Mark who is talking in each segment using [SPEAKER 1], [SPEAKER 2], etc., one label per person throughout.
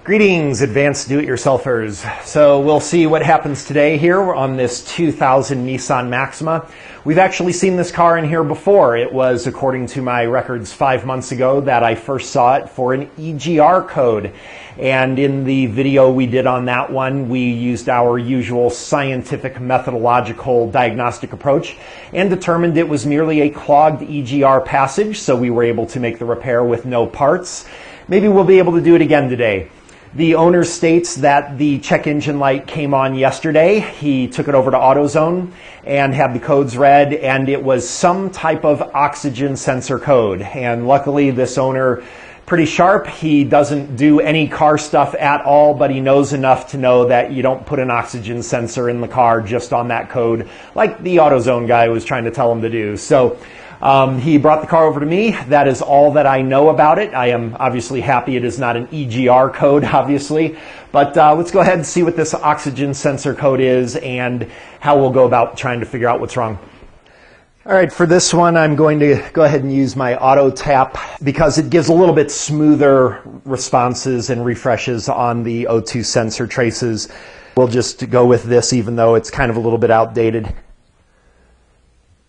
[SPEAKER 1] Greetings, advanced do-it-yourselfers. So we'll see what happens today here on this 2000 Nissan Maxima. We've actually seen this car in here before. It was, according to my records, 5 months ago that I first saw it for an EGR code. And in the video we did on that one, we used our usual scientific methodological diagnostic approach and determined it was merely a clogged EGR passage, so we were able to make the repair with no parts. Maybe we'll be able to do it again today. The owner states that the check engine light came on yesterday. He took it over to AutoZone and had the codes read, and it was some type of oxygen sensor code. And luckily, this owner, pretty sharp. He doesn't do any car stuff at all, but he knows enough to know that you don't put an oxygen sensor in the car just on that code, like the AutoZone guy was trying to tell him to do. So he brought the car over to me. That is all that I know about it. I am obviously happy it is not an EGR code, obviously. But let's go ahead and see what this oxygen sensor code is and how we'll go about trying to figure out what's wrong. All right, for this one, I'm going to go ahead and use my auto tap because it gives a little bit smoother responses and refreshes on the O2 sensor traces. We'll just go with this even though it's kind of a little bit outdated.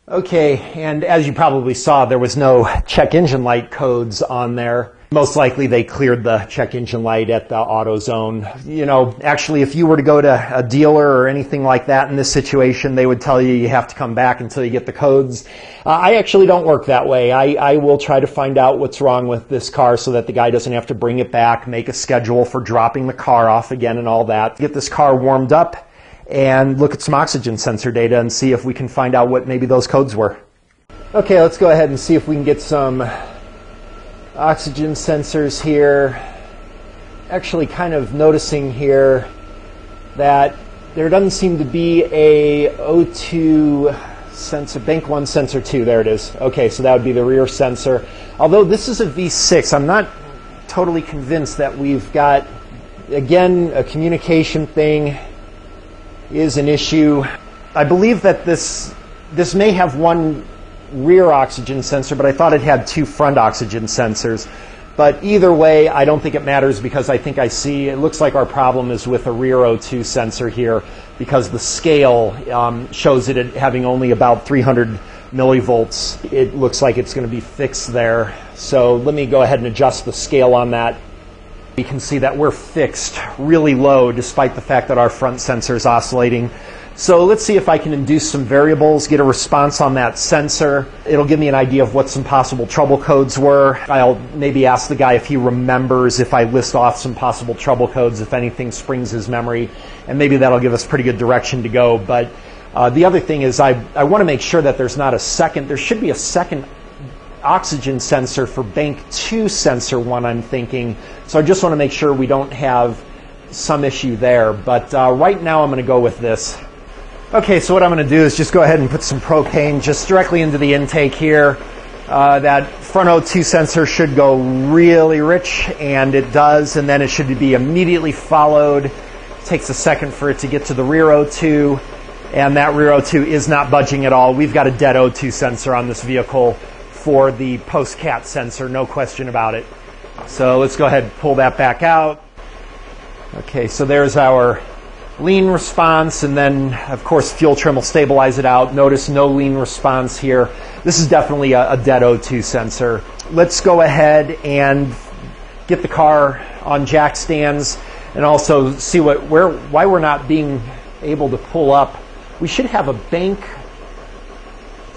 [SPEAKER 1] Okay, and as you probably saw, there was no check engine light codes on there. Most likely they cleared the check engine light at the AutoZone. You know, actually, if you were to go to a dealer or anything like that in this situation, they would tell you you have to come back until you get the codes. I actually don't work that way. I will try to find out what's wrong with this car so that the guy doesn't have to bring it back, make a schedule for dropping the car off again and all that. Get this car warmed up and look at some oxygen sensor data and see if we can find out what maybe those codes were. Okay, let's go ahead and see if we can get some oxygen sensors here. Actually kind of noticing here that there doesn't seem to be a O2 sensor, bank 1 sensor 2, there it is. Okay, so that would be the rear sensor. Although this is a V6, I'm not totally convinced that we've got, again, a communication thing is an issue. I believe that this may have one rear oxygen sensor, but I thought it had 2 front oxygen sensors. But either way, I don't think it matters because I think I see, it looks like our problem is with a rear O2 sensor here because the scale shows it having only about 300 millivolts. It looks like it's going to be fixed there. So let me go ahead and adjust the scale on that. You can see that we're fixed really low despite the fact that our front sensor is oscillating. So let's see if I can induce some variables, get a response on that sensor. It'll give me an idea of what some possible trouble codes were. I'll maybe ask the guy if he remembers if I list off some possible trouble codes, if anything springs his memory, and maybe that'll give us pretty good direction to go. But the other thing is I want to make sure that there's not a second, there should be a second oxygen sensor for bank 2 sensor 1, I'm thinking. So I just want to make sure we don't have some issue there. But right now I'm going to go with this. Okay, so what I'm going to do is just go ahead and put some propane just directly into the intake here. That front O2 sensor should go really rich, and it does, and then it should be immediately followed. It takes a second for it to get to the rear O2, and that rear O2 is not budging at all. We've got a dead O2 sensor on this vehicle for the post-cat sensor, no question about it. So let's go ahead and pull that back out. Okay, so there's our lean response, and then of course fuel trim will stabilize it out. Notice no lean response here. This is definitely a dead O2 sensor. Let's go ahead and get the car on jack stands and also see why we're not being able to pull up. We should have a bank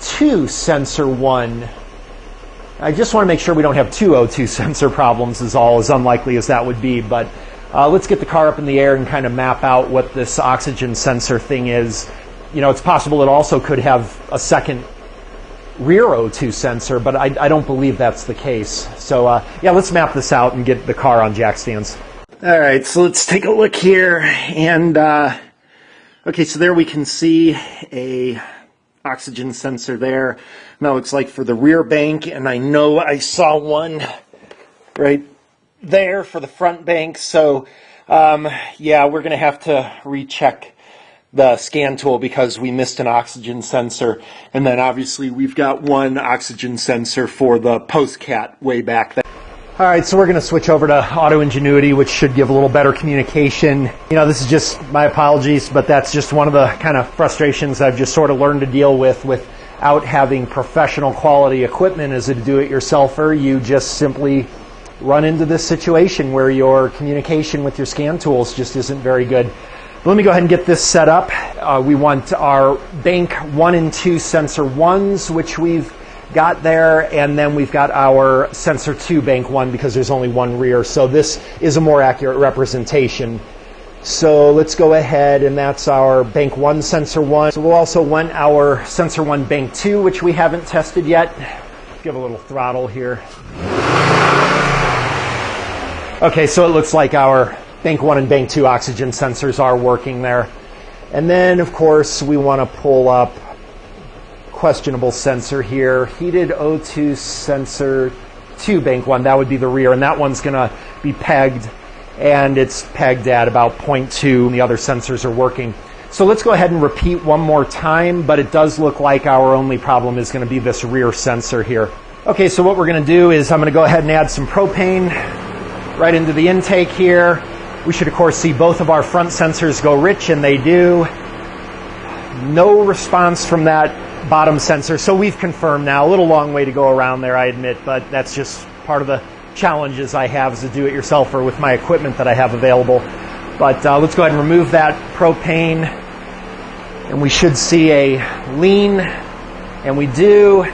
[SPEAKER 1] 2 sensor 1. I just want to make sure we don't have 2 O2 sensor problems is all, as unlikely as that would be. But let's get the car up in the air and kind of map out what this oxygen sensor thing is. You know, it's possible it also could have a second rear O2 sensor, but I don't believe that's the case. So yeah, let's map this out and get the car on jack stands. All right, so let's take a look here. And okay, so there we can see a oxygen sensor there. Now it looks like for the rear bank, and I know I saw one right there for the front bank. So yeah, we're going to have to recheck the scan tool because we missed an oxygen sensor. And then obviously we've got one oxygen sensor for the post-cat way back there. All right, so we're going to switch over to Auto Ingenuity, which should give a little better communication. You know, this is just my apologies, but that's just one of the kind of frustrations I've just sort of learned to deal with without having professional quality equipment as a do-it-yourselfer. You just simply run into this situation where your communication with your scan tools just isn't very good. Let me go ahead and get this set up. We want our bank 1 and 2 sensor 1s, which we've got there, and then we've got our sensor 2 bank 1 because there's only one rear. So this is a more accurate representation. So let's go ahead, and that's our bank 1 sensor 1. So we'll also want our sensor 1 bank 2, which we haven't tested yet. Give a little throttle here. Okay, so it looks like our bank 1 and bank 2 oxygen sensors are working there. And then, of course, we want to pull up questionable sensor here. Heated O2 sensor 2 bank 1, that would be the rear, and that one's going to be pegged, and it's pegged at about 0.2, and the other sensors are working. So let's go ahead and repeat one more time, but it does look like our only problem is going to be this rear sensor here. Okay, so what we're going to do is I'm going to go ahead and add some propane right into the intake here. We should, of course, see both of our front sensors go rich, and they do. No response from that bottom sensor, so we've confirmed now. A little long way to go around there, I admit, but that's just part of the challenges I have as a do-it-yourselfer with my equipment that I have available. But let's go ahead and remove that propane, and we should see a lean, and we do.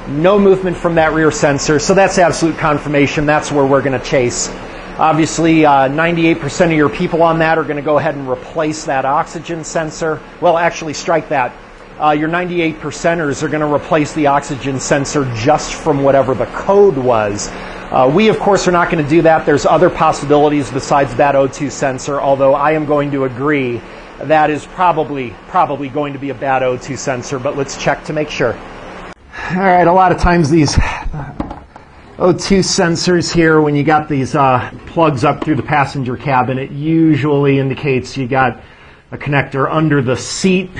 [SPEAKER 1] No movement from that rear sensor, so that's absolute confirmation. That's where we're going to chase. Obviously, 98% of your people on that are going to go ahead and replace that oxygen sensor. Well, actually, strike that. Your 98%ers are going to replace the oxygen sensor just from whatever the code was. We, of course, are not going to do that. There's other possibilities besides that O2 sensor, although I am going to agree that is probably going to be a bad O2 sensor, but let's check to make sure. All right, a lot of times these O2 sensors here, when you got these plugs up through the passenger cabin, it usually indicates you got a connector under the seat.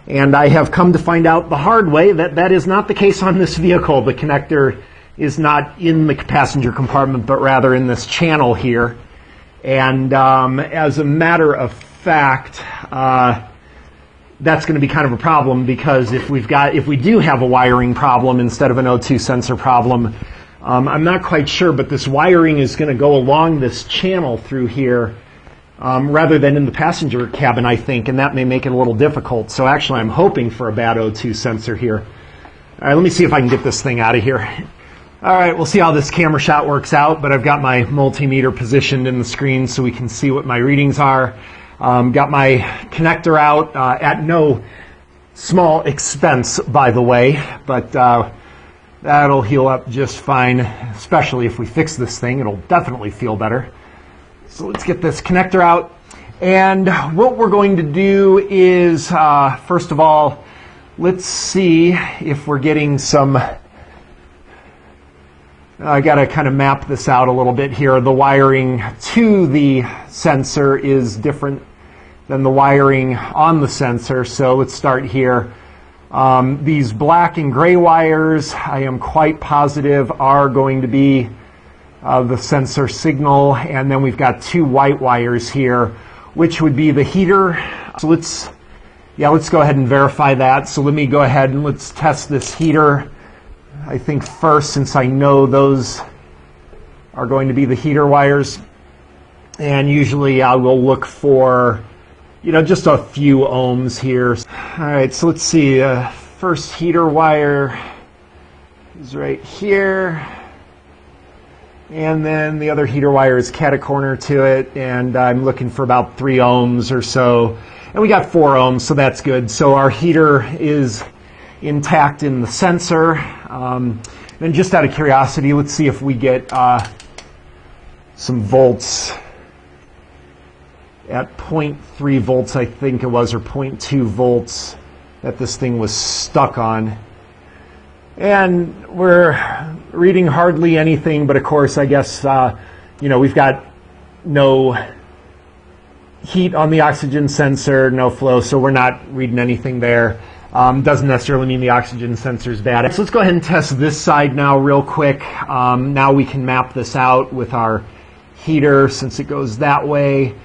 [SPEAKER 1] And I have come to find out the hard way that that is not the case on this vehicle. The connector is not in the passenger compartment, but rather in this channel here. And as a matter of fact, that's going to be kind of a problem, because if we do have a wiring problem instead of an O2 sensor problem, I'm not quite sure, but this wiring is going to go along this channel through here rather than in the passenger cabin, I think, and that may make it a little difficult. So actually, I'm hoping for a bad O2 sensor here. All right, let me see if I can get this thing out of here. All right, we'll see how this camera shot works out, but I've got my multimeter positioned in the screen so we can see what my readings are. Got my connector out at no small expense, by the way, but that'll heal up just fine, especially if we fix this thing. It'll definitely feel better. So let's get this connector out. And what we're going to do is, first of all, let's see if we're getting some... I got to kind of map this out a little bit here. The wiring to the sensor is different than the wiring on the sensor. So let's start here. These black and gray wires, I am quite positive, are going to be the sensor signal. And then we've got two white wires here, which would be the heater. So let's go ahead and verify that. So let me go ahead and let's test this heater. I think first, since I know those are going to be the heater wires, and usually I will look for, just a few ohms here. All right, so let's see. First heater wire is right here, and then the other heater wire is cat-a-corner to it, and I'm looking for about 3 ohms or so, and we got 4 ohms, so that's good. So our heater is intact in the sensor. And just out of curiosity, let's see if we get some volts at 0.3 volts, I think it was, or 0.2 volts that this thing was stuck on. And we're reading hardly anything, but of course, I guess, we've got no heat on the oxygen sensor, no flow, so we're not reading anything there. Doesn't necessarily mean the oxygen sensor is bad. So let's go ahead and test this side now real quick. Now we can map this out with our heater since it goes that way.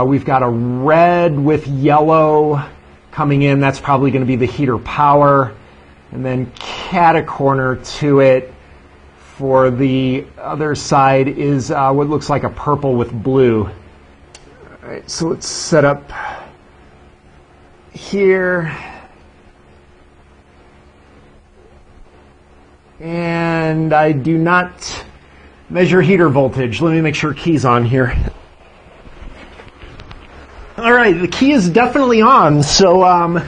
[SPEAKER 1] We've got a red with yellow coming in. That's probably going to be the heater power. And then catacorner to it for the other side is what looks like a purple with blue. All right, so let's set up here. And I do not measure heater voltage. Let me make sure key's on here. All right, the key is definitely on, so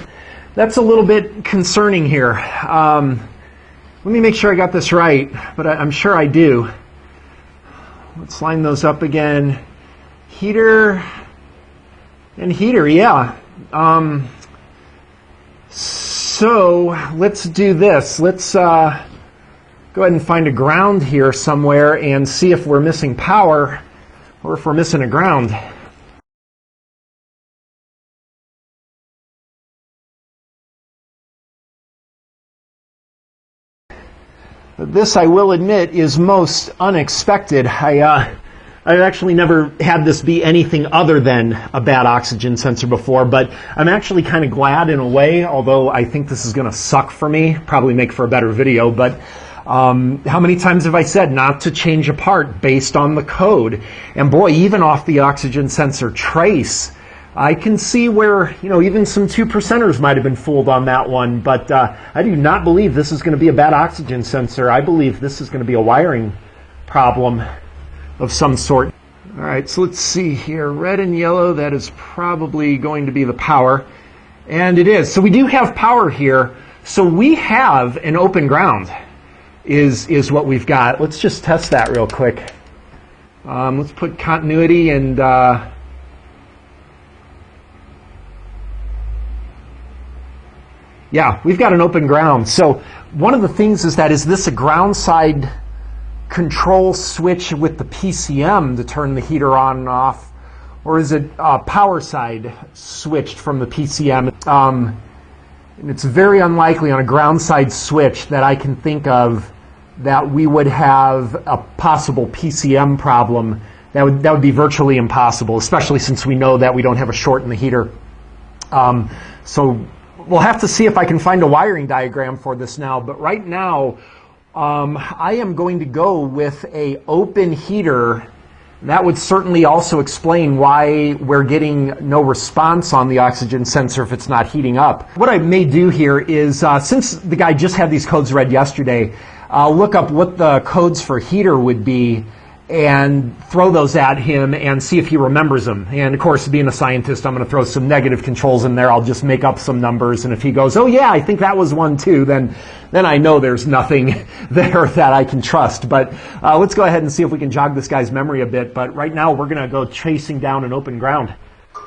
[SPEAKER 1] that's a little bit concerning here. Let me make sure I got this right, but I'm sure I do. Let's line those up again. Heater and heater, yeah. So let's do this. Let's go ahead and find a ground here somewhere and see if we're missing power or if we're missing a ground. This, I will admit, is most unexpected. I've actually never had this be anything other than a bad oxygen sensor before, but I'm actually kind of glad in a way, although I think this is going to suck for me, probably make for a better video, but how many times have I said not to change a part based on the code? And boy, even off the oxygen sensor trace, I can see where, even some 2%ers might have been fooled on that one, but I do not believe this is going to be a bad oxygen sensor. I believe this is going to be a wiring problem of some sort. All right, so let's see here. Red and yellow, that is probably going to be the power. And it is. So we do have power here. So we have an open ground is what we've got. Let's just test that real quick. Let's put continuity and yeah, we've got an open ground. So one of the things is this a ground side control switch with the PCM to turn the heater on and off, or is it power side switched from the PCM? And it's very unlikely on a ground side switch that I can think of that we would have a possible PCM problem. That would be virtually impossible, especially since we know that we don't have a short in the heater. So we'll have to see if I can find a wiring diagram for this now. But right now, I am going to go with an open heater. That would certainly also explain why we're getting no response on the oxygen sensor if it's not heating up. What I may do here is, since the guy just had these codes read yesterday, I'll look up what the codes for heater would be and throw those at him and see if he remembers them. And of course, being a scientist, I'm going to throw some negative controls in there. I'll just make up some numbers, and if he goes, oh yeah, I think that was one too, then I know there's nothing there that I can trust. But let's go ahead and see if we can jog this guy's memory a bit. But right now, we're going to go chasing down an open ground.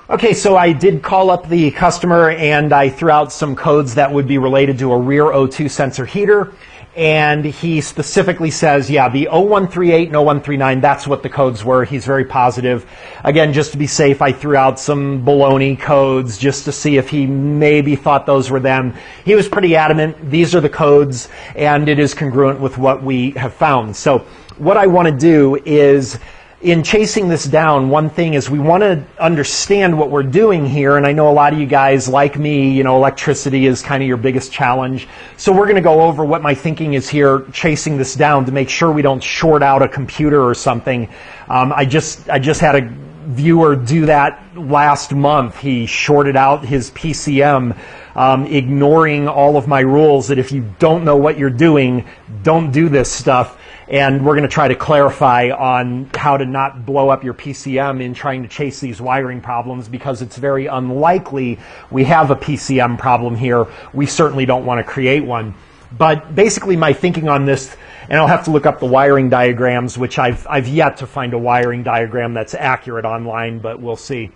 [SPEAKER 1] Okay, so I did call up the customer and I threw out some codes that would be related to a rear O2 sensor heater. And he specifically says, yeah, the 0138 and 0139, that's what the codes were. He's very positive. Again, just to be safe, I threw out some baloney codes just to see if he maybe thought those were them. He was pretty adamant. These are the codes, and it is congruent with what we have found. So what I want to do is, in chasing this down, one thing is we want to understand what we're doing here, and I know a lot of you guys, like me, electricity is kind of your biggest challenge. So we're going to go over what my thinking is here, chasing this down to make sure we don't short out a computer or something. I just had a viewer do that last month. He shorted out his PCM, ignoring all of my rules that if you don't know what you're doing, don't do this stuff. And we're going to try to clarify on how to not blow up your PCM in trying to chase these wiring problems, because it's very unlikely we have a PCM problem here. We certainly don't want to create one. But basically my thinking on this, and I'll have to look up the wiring diagrams, which I've yet to find a wiring diagram that's accurate online, but we'll see.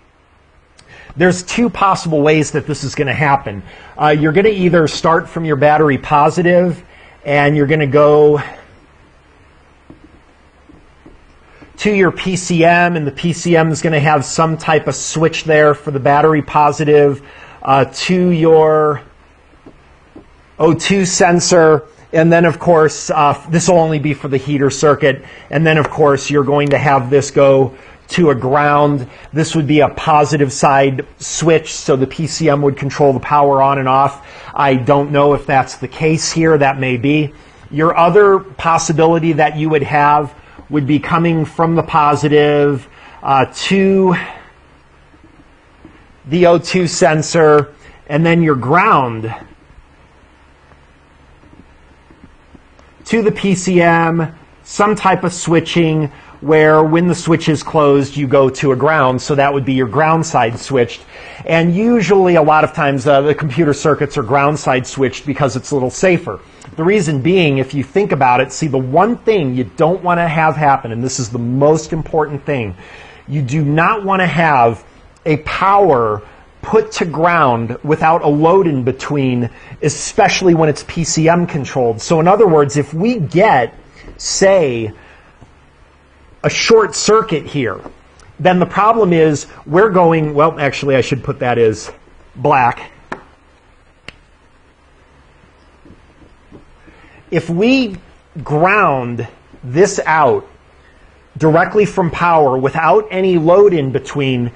[SPEAKER 1] There's two possible ways that this is going to happen. You're going to either start from your battery positive, and you're going to go to your PCM, and the PCM is going to have some type of switch there for the battery positive, to your O2 sensor, and then of course this will only be for the heater circuit, and then of course you're going to have this go to a ground. This would be a positive side switch, so the PCM would control the power on and off. I don't know if that's the case here. That may be. Your other possibility that you would have would be coming from the positive to the O2 sensor, and then your ground to the PCM, some type of switching where when the switch is closed you go to a ground, so that would be your ground side switched. And usually a lot of times the computer circuits are ground side switched because it's a little safer. The reason being, if you think about it, see, the one thing you don't want to have happen, and this is the most important thing, you do not want to have a power put to ground without a load in between, especially when it's PCM controlled. So in other words, if we get, say, a short circuit here, then the problem is we're going, well, actually I should put that as black. If we ground this out directly from power without any load in between,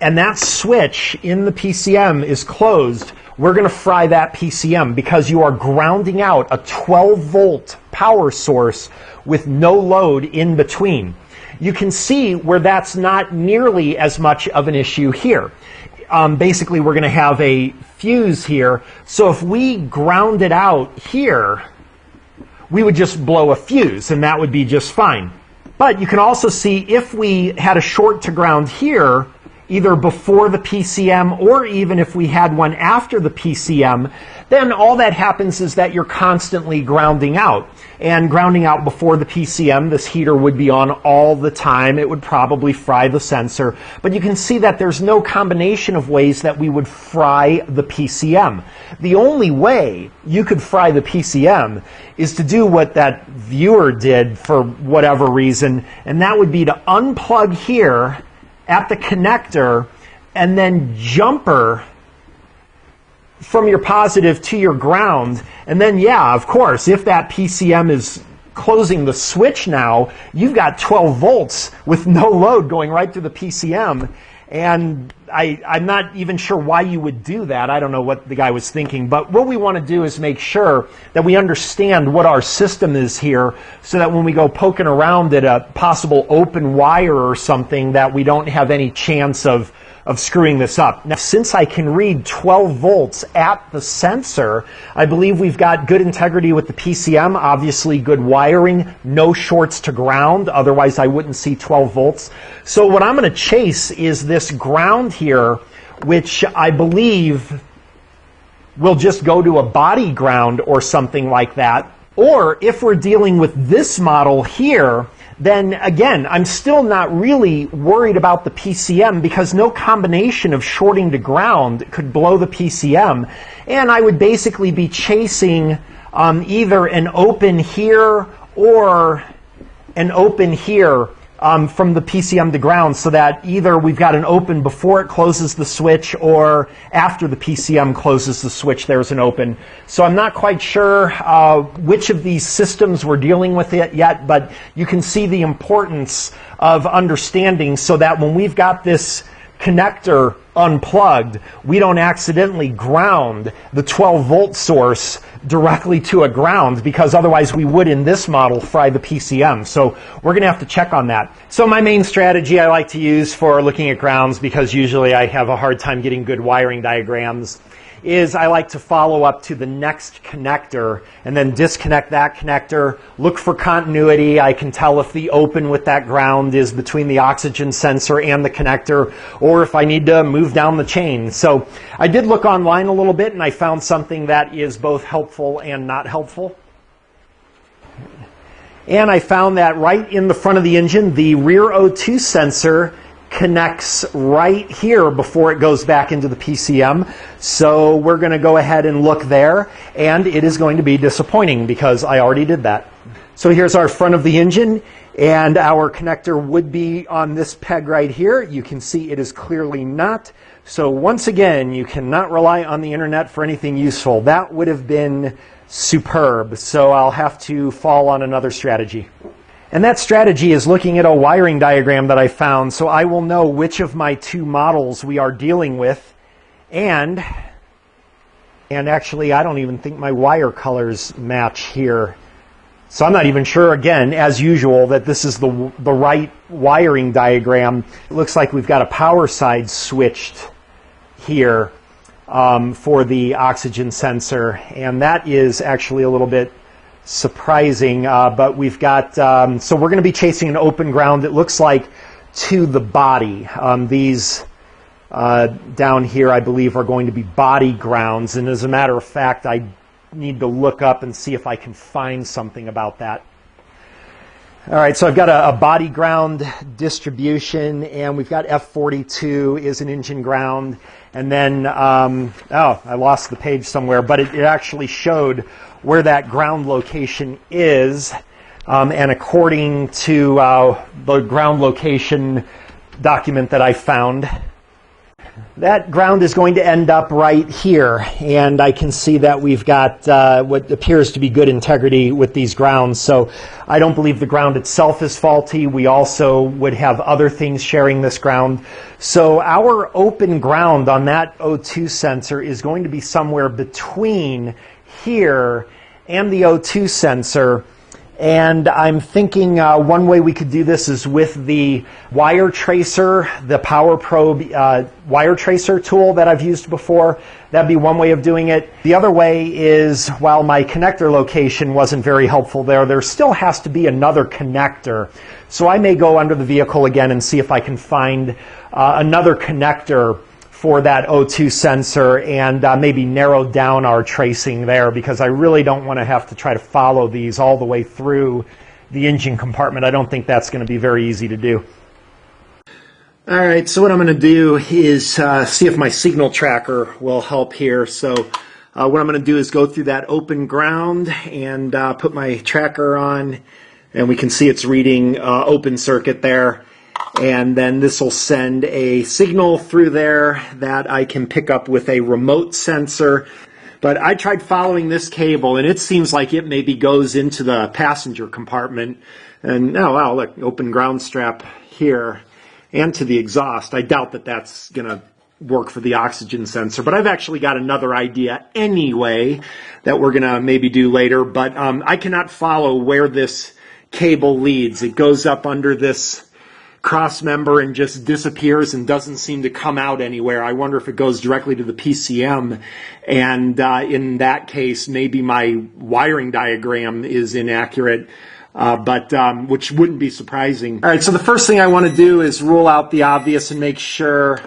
[SPEAKER 1] and that switch in the PCM is closed, we're going to fry that PCM because you are grounding out a 12-volt power source with no load in between. You can see where that's not nearly as much of an issue here. Basically, we're going to have a fuse here, so if we ground it out here, we would just blow a fuse, and that would be just fine. But you can also see if we had a short to ground here, either before the PCM or even if we had one after the PCM, then all that happens is that you're constantly grounding out. And grounding out before the PCM, this heater would be on all the time. It would probably fry the sensor. But you can see that there's no combination of ways that we would fry the PCM. The only way you could fry the PCM is to do what that viewer did for whatever reason, and that would be to unplug here at the connector and then jumper from your positive to your ground. And then, yeah, of course, if that PCM is closing the switch now, you've got 12 volts with no load going right through the PCM. And I'm not even sure why you would do that. I don't know what the guy was thinking. But what we want to do is make sure that we understand what our system is here so that when we go poking around at a possible open wire or something, that we don't have any chance of screwing this up. Now, since I can read 12 volts at the sensor, I believe we've got good integrity with the PCM, obviously good wiring, no shorts to ground, otherwise I wouldn't see 12 volts. So what I'm going to chase is this ground here, which I believe will just go to a body ground or something like that. Or if we're dealing with this model here, then again, I'm still not really worried about the PCM because no combination of shorting to ground could blow the PCM. And I would basically be chasing either an open here or an open here from the PCM to ground, so that either we've got an open before it closes the switch or after the PCM closes the switch there's an open. So I'm not quite sure which of these systems we're dealing with it yet, but you can see the importance of understanding so that when we've got this connector unplugged, we don't accidentally ground the 12-volt source directly to a ground, because otherwise we would, in this model, fry the PCM. So we're going to have to check on that. So my main strategy I like to use for looking at grounds, because usually I have a hard time getting good wiring diagrams, is I like to follow up to the next connector and then disconnect that connector, look for continuity. I can tell if the open with that ground is between the oxygen sensor and the connector, or if I need to move down the chain. So I did look online a little bit and I found something that is both helpful and not helpful. And I found that right in the front of the engine, the rear O2 sensor connects right here before it goes back into the PCM. So we're going to go ahead and look there, and it is going to be disappointing because I already did that. So here's our front of the engine, and our connector would be on this peg right here. You can see it is clearly not. So once again, you cannot rely on the internet for anything useful. That would have been superb. So I'll have to fall on another strategy. And that strategy is looking at a wiring diagram that I found, so I will know which of my two models we are dealing with. And actually, I don't even think my wire colors match here. So I'm not even sure, again, as usual, that this is the right wiring diagram. It looks like we've got a power side switched here for the oxygen sensor. And that is actually a little bit surprising. But we've got, so we're going to be chasing an open ground, it looks like, to the body. These down here, I believe, are going to be body grounds. And as a matter of fact, I need to look up and see if I can find something about that. All right, so I've got a body ground distribution, and we've got F42 is an engine ground. And then, oh, I lost the page somewhere, but it actually showed where that ground location is. And according to the ground location document that I found, that ground is going to end up right here, and I can see that we've got what appears to be good integrity with these grounds, so I don't believe the ground itself is faulty. We also would have other things sharing this ground. So our open ground on that O2 sensor is going to be somewhere between here and the O2 sensor. And I'm thinking one way we could do this is with the wire tracer, the Power Probe wire tracer tool that I've used before. That'd be one way of doing it. The other way is, while my connector location wasn't very helpful there still has to be another connector. So I may go under the vehicle again and see if I can find another connector for that O2 sensor and maybe narrow down our tracing there, because I really don't want to have to try to follow these all the way through the engine compartment. I don't think that's going to be very easy to do. All right, so what I'm going to do is see if my signal tracker will help here. So what I'm going to do is go through that open ground and put my tracker on, and we can see it's reading open circuit there. And then this will send a signal through there that I can pick up with a remote sensor. But I tried following this cable, and it seems like it maybe goes into the passenger compartment. And oh wow, look, open ground strap here and to the exhaust. I doubt that that's going to work for the oxygen sensor, but I've actually got another idea anyway that we're going to maybe do later. But I cannot follow where this cable leads. It goes up under this cross member and just disappears and doesn't seem to come out anywhere. I wonder if it goes directly to the PCM, and in that case maybe my wiring diagram is inaccurate, but which wouldn't be surprising. All right, so the first thing I want to do is rule out the obvious and make sure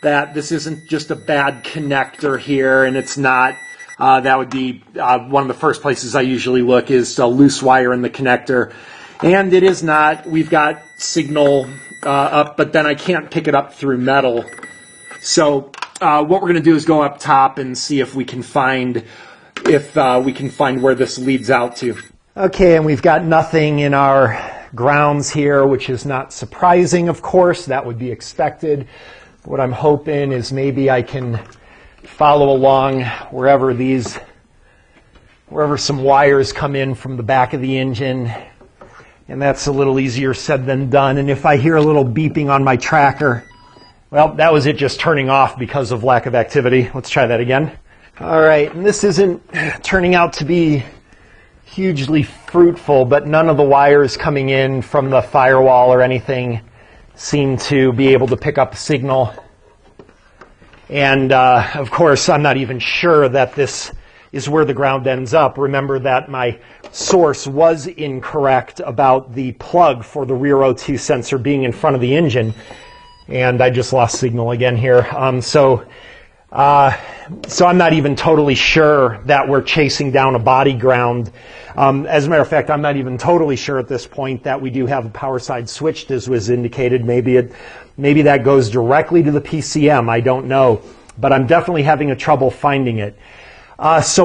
[SPEAKER 1] that this isn't just a bad connector here, and it's not. That would be one of the first places I usually look, is a loose wire in the connector. And it is not. We've got signal up, but then I can't pick it up through metal. So what we're going to do is go up top and see if we can find where this leads out to. Okay, and we've got nothing in our grounds here, which is not surprising, of course. That would be expected. What I'm hoping is maybe I can follow along wherever some wires come in from the back of the engine. And that's a little easier said than done. And if I hear a little beeping on my tracker, well, that was it just turning off because of lack of activity. Let's try that again. All right, and this isn't turning out to be hugely fruitful, but none of the wires coming in from the firewall or anything seem to be able to pick up a signal. And of course, I'm not even sure that this is where the ground ends up. Remember that my source was incorrect about the plug for the rear O2 sensor being in front of the engine, and I just lost signal again here. So I'm not even totally sure that we're chasing down a body ground. As a matter of fact, I'm not even totally sure at this point that we do have a power side switched, as was indicated. Maybe that goes directly to the PCM. I don't know, but I'm definitely having trouble finding it. So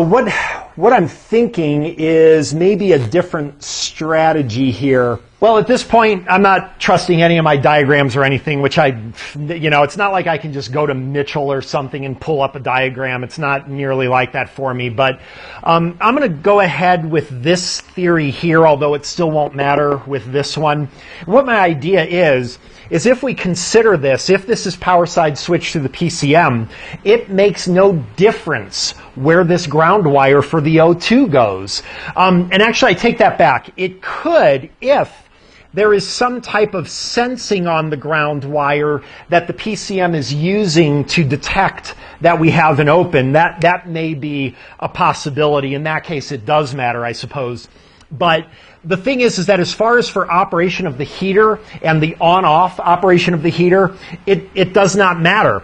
[SPEAKER 1] what I'm thinking is maybe a different strategy here. Well, at this point, I'm not trusting any of my diagrams or anything, which it's not like I can just go to Mitchell or something and pull up a diagram. It's not nearly like that for me. But I'm going to go ahead with this theory here, although it still won't matter with this one. What my idea is if we consider this, if this is power side switched to the PCM, it makes no difference where this ground wire for the O2 goes. And actually, I take that back. It could if there is some type of sensing on the ground wire that the PCM is using to detect that we have an open. That may be a possibility. In that case, it does matter, I suppose. But the thing is that as far as for operation of the heater and the on-off operation of the heater, it does not matter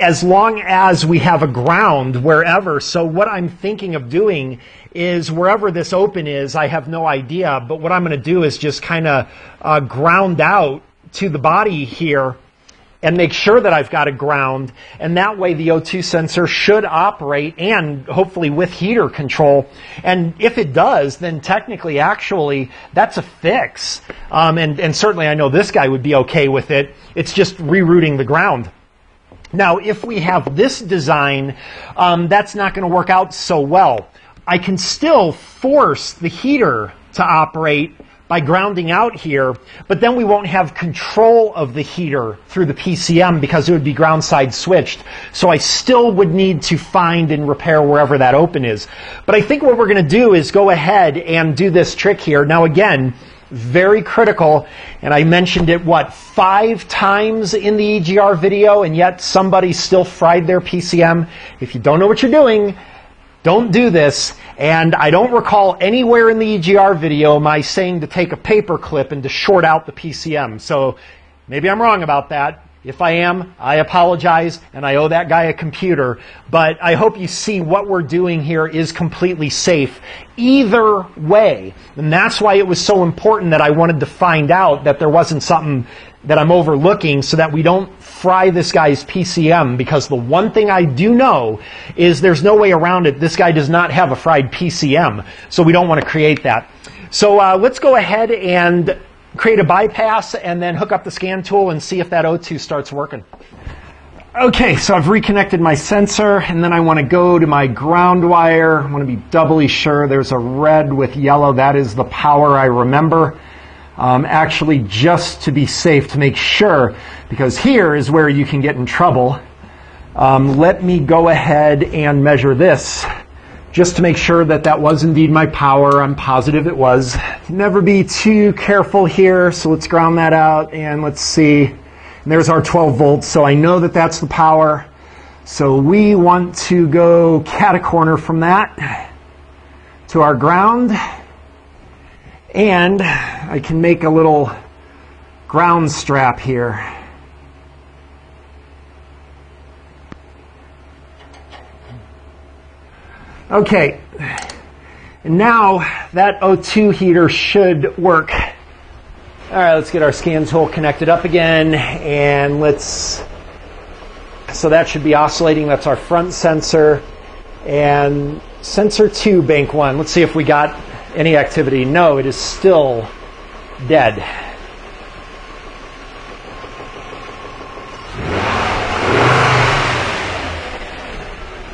[SPEAKER 1] as long as we have a ground wherever. So what I'm thinking of doing is wherever this open is, I have no idea, but what I'm going to do is just kind of ground out to the body here and make sure that I've got a ground, and that way the O2 sensor should operate, and hopefully with heater control. And if it does, then technically, actually, that's a fix. And certainly I know this guy would be okay with it. It's just rerouting the ground. Now, if we have this design, that's not going to work out so well. I can still force the heater to operate by grounding out here, but then we won't have control of the heater through the PCM because it would be ground side switched. So I still would need to find and repair wherever that open is. But I think what we're going to do is go ahead and do this trick here. Now again, very critical, and I mentioned it, 5 times in the EGR video, and yet somebody still fried their PCM. If you don't know what you're doing, don't do this. And I don't recall anywhere in the EGR video my saying to take a paper clip and to short out the PCM. So maybe I'm wrong about that. If I am, I apologize, and I owe that guy a computer. But I hope you see what we're doing here is completely safe either way. And that's why it was so important that I wanted to find out that there wasn't something that I'm overlooking so that we don't fry this guy's PCM, because the one thing I do know is there's no way around it. This guy does not have a fried PCM, so we don't want to create that. So let's go ahead and create a bypass and then hook up the scan tool and see if that O2 starts working. Okay, so I've reconnected my sensor, and then I want to go to my ground wire. I want to be doubly sure. There's a red with yellow. That is the power I remember. Actually, just to be safe, to make sure, because here is where you can get in trouble. Let me go ahead and measure this, just to make sure that that was indeed my power. I'm positive it was. Never be too careful here, so let's ground that out, and let's see. And there's our 12 volts, so I know that that's the power. So we want to go catacorner from that to our ground. And I can make a little ground strap here. Okay, and now that O2 heater should work. All right, let's get our scan tool connected up again, and so that should be oscillating. That's our front sensor, and sensor 2, bank 1. Let's see if we got any activity. No, it is still dead.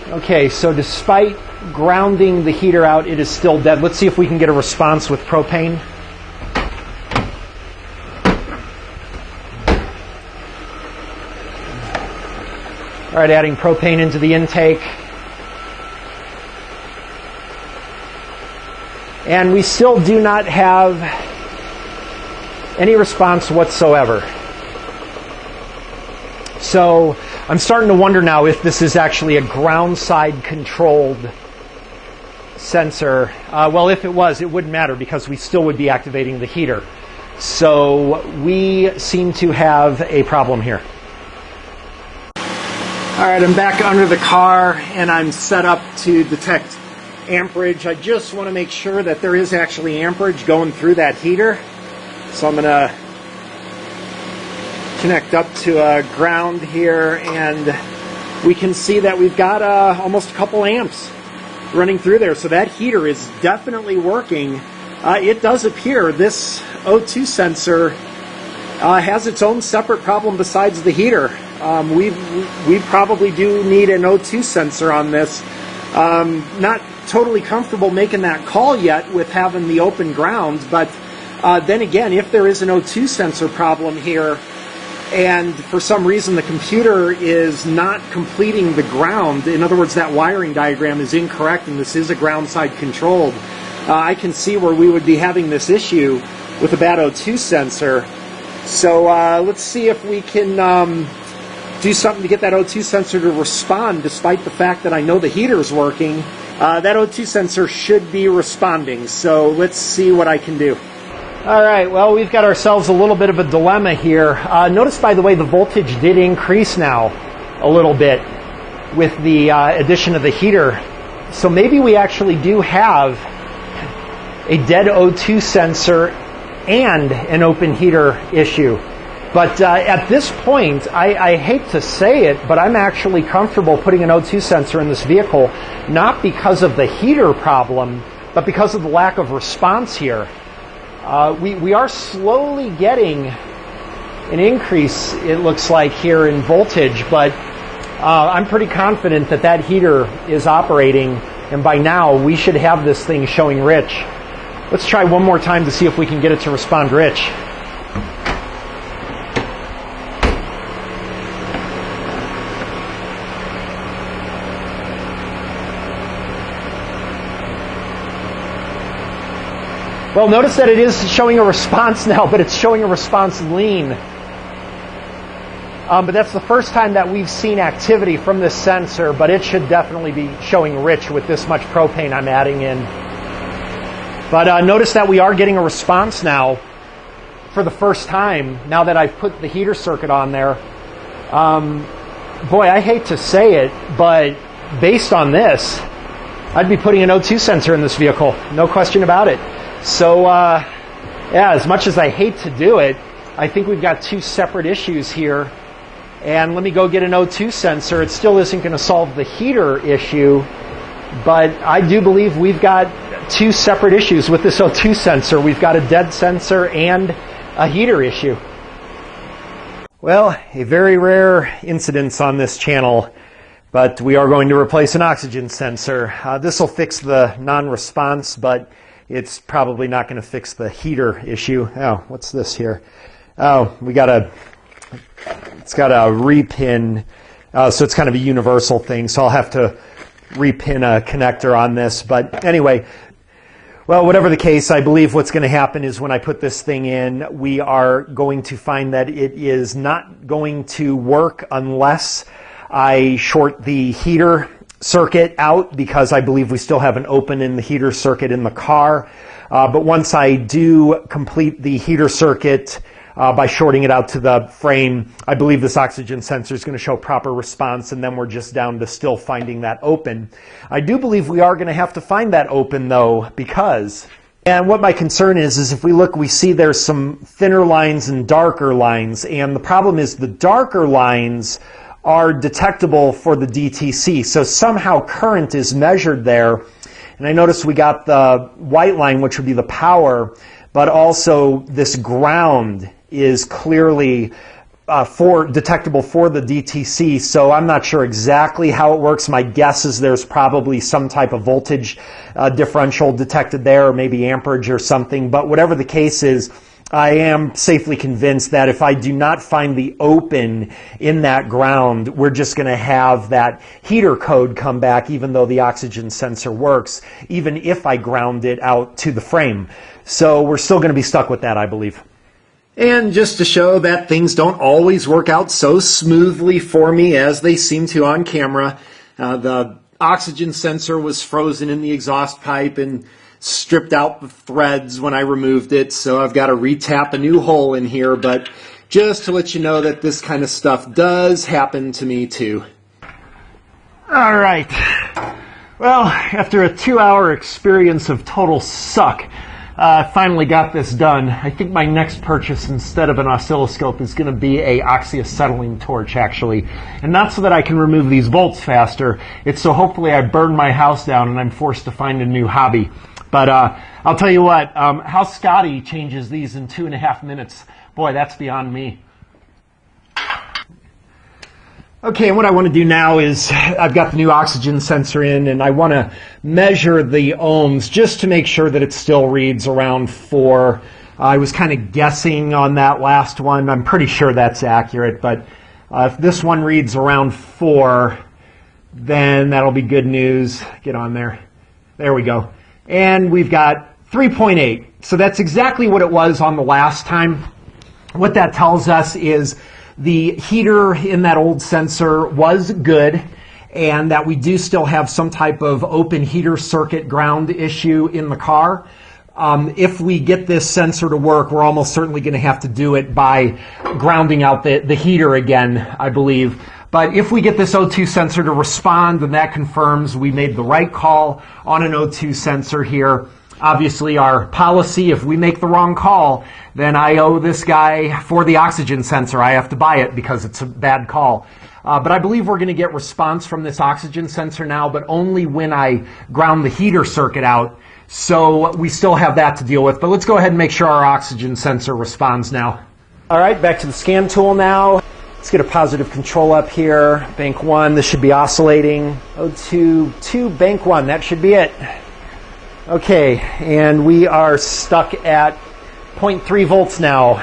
[SPEAKER 1] Okay, so despite grounding the heater out, it is still dead. Let's see if we can get a response with propane. All right, adding propane into the intake. And we still do not have any response whatsoever. So I'm starting to wonder now if this is actually a ground side controlled sensor. Well, if it was, it wouldn't matter because we still would be activating the heater. So we seem to have a problem here. All right, I'm back under the car and I'm set up to detect amperage. I just want to make sure that there is actually amperage going through that heater. So I'm going to connect up to a ground here, and we can see that we've got almost a couple amps. running through there. So that heater is definitely working. It does appear this O2 sensor has its own separate problem besides the heater. We probably do need an O2 sensor on this. Not totally comfortable making that call yet with having the open ground, but then again, if there is an O2 sensor problem here, and for some reason the computer is not completing the ground, in other words, that wiring diagram is incorrect and this is a ground side controlled, I can see where we would be having this issue with a bad O2 sensor. So let's see if we can do something to get that O2 sensor to respond, despite the fact that I know the heater is working. That O2 sensor should be responding, so let's see what I can do. All right, well, we've got ourselves a little bit of a dilemma here. Notice, by the way, the voltage did increase now a little bit with the addition of the heater. So maybe we actually do have a dead O2 sensor and an open heater issue. But at this point, I hate to say it, but I'm actually comfortable putting an O2 sensor in this vehicle, not because of the heater problem, but because of the lack of response here. We are slowly getting an increase, it looks like, here in voltage, but I'm pretty confident that that heater is operating, and by now we should have this thing showing rich. Let's try one more time to see if we can get it to respond rich. Well, notice that it is showing a response now, but it's showing a response lean. But that's the first time that we've seen activity from this sensor, but it should definitely be showing rich with this much propane I'm adding in. But notice that we are getting a response now for the first time, now that I've put the heater circuit on there. Boy, I hate to say it, but based on this, I'd be putting an O2 sensor in this vehicle, no question about it. So, yeah, as much as I hate to do it, I think we've got two separate issues here. And let me go get an O2 sensor. It still isn't going to solve the heater issue, but I do believe we've got two separate issues with this O2 sensor. We've got a dead sensor and a heater issue. Well, a very rare incidence on this channel, but we are going to replace an oxygen sensor. This will fix the non-response, but it's probably not going to fix the heater issue. Oh, what's this here? Oh, it's got a repin, so it's kind of a universal thing, so I'll have to repin a connector on this. But anyway, well, whatever the case, I believe what's going to happen is when I put this thing in, we are going to find that it is not going to work unless I short the heater circuit out, because I believe we still have an open in the heater circuit in the car. But once I do complete the heater circuit by shorting it out to the frame, I believe this oxygen sensor is going to show proper response, and then we're just down to still finding that open. I do believe we are going to have to find that open, though, because, and what my concern is if we look, we see there's some thinner lines and darker lines, and the problem is the darker lines are detectable for the DTC. So somehow current is measured there. And I noticed we got the white line, which would be the power, but also this ground is clearly detectable for the DTC. So I'm not sure exactly how it works. My guess is there's probably some type of voltage differential detected there, or maybe amperage or something. But whatever the case is, I am safely convinced that if I do not find the open in that ground, we're just going to have that heater code come back, even though the oxygen sensor works, even if I ground it out to the frame. So we're still going to be stuck with that, I believe. And just to show that things don't always work out so smoothly for me as they seem to on camera, the oxygen sensor was frozen in the exhaust pipe and stripped out the threads when I removed it, so I've got to retap a new hole in here, but just to let you know that this kind of stuff does happen to me too. All right. Well, after a 2-hour experience of total suck, Finally got this done. I think my next purchase instead of an oscilloscope is going to be a oxyacetylene torch, actually. And not so that I can remove these volts faster. It's so hopefully I burn my house down and I'm forced to find a new hobby. But I'll tell you what, how Scotty changes these in 2.5 minutes, boy, that's beyond me. Okay, and what I want to do now is I've got the new oxygen sensor in, and I want to measure the ohms just to make sure that it still reads around 4. I was kind of guessing on that last one. I'm pretty sure that's accurate, but if this one reads around 4, then that'll be good news. Get on there. There we go. And we've got 3.8. So that's exactly what it was on the last time. What that tells us is the heater in that old sensor was good, and that we do still have some type of open heater circuit ground issue in the car. If we get this sensor to work, we're almost certainly going to have to do it by grounding out the heater again, I believe. But if we get this O2 sensor to respond, then that confirms we made the right call on an O2 sensor here. Obviously, our policy, if we make the wrong call, then I owe this guy for the oxygen sensor. I have to buy it because it's a bad call. But I believe we're going to get response from this oxygen sensor now, but only when I ground the heater circuit out. So we still have that to deal with. But let's go ahead and make sure our oxygen sensor responds now. All right, back to the scan tool now. Let's get a positive control up here. Bank 1, this should be oscillating. O2, 2, bank 1, that should be it. Okay, and we are stuck at 0.3 volts now.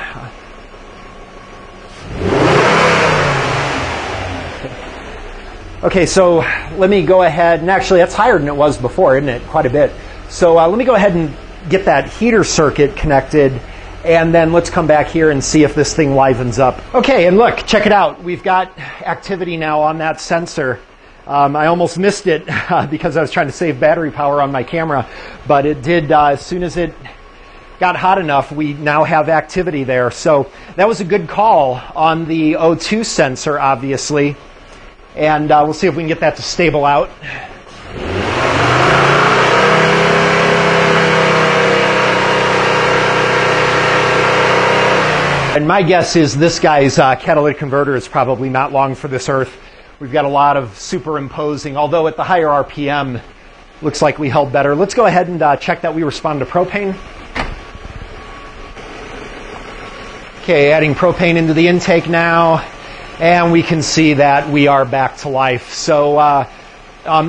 [SPEAKER 1] Okay, so let me go ahead, and actually that's higher than it was before, isn't it? Quite a bit. So let me go ahead and get that heater circuit connected, and then let's come back here and see if this thing livens up. Okay, and look, check it out. We've got activity now on that sensor. I almost missed it because I was trying to save battery power on my camera, but it did, as soon as it got hot enough, we now have activity there. So that was a good call on the O2 sensor, obviously, and we'll see if we can get that to stable out. And my guess is this guy's catalytic converter is probably not long for this earth. We've got a lot of superimposing, although at the higher RPM, looks like we held better. Let's go ahead and check that we respond to propane. Okay, adding propane into the intake now, and we can see that we are back to life. So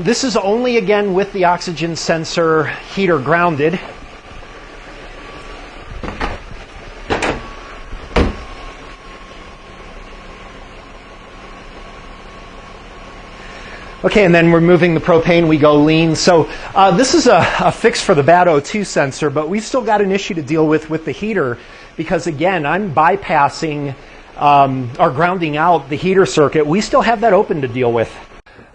[SPEAKER 1] this is only, again, with the oxygen sensor heater grounded. Okay, and then removing the propane, we go lean. So this is a fix for the bad O2 sensor, but we've still got an issue to deal with the heater because, again, I'm bypassing or grounding out the heater circuit. We still have that open to deal with.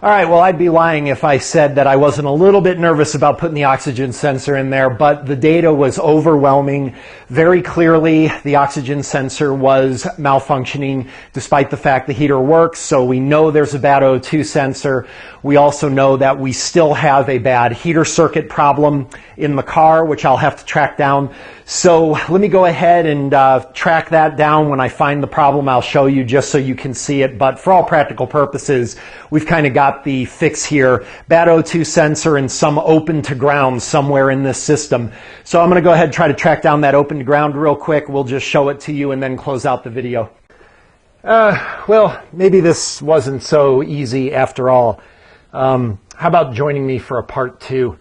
[SPEAKER 1] All right, well, I'd be lying if I said that I wasn't a little bit nervous about putting the oxygen sensor in there, but the data was overwhelming. Very clearly, the oxygen sensor was malfunctioning despite the fact the heater works, so we know there's a bad O2 sensor. We also know that we still have a bad heater circuit problem in the car, which I'll have to track down. So let me go ahead and track that down. When I find the problem, I'll show you just so you can see it. But for all practical purposes, we've kind of got the fix here. Bad O2 sensor and some open to ground somewhere in this system. So I'm going to go ahead and try to track down that open to ground real quick. We'll just show it to you and then close out the video. Well, maybe this wasn't so easy after all. How about joining me for a part 2?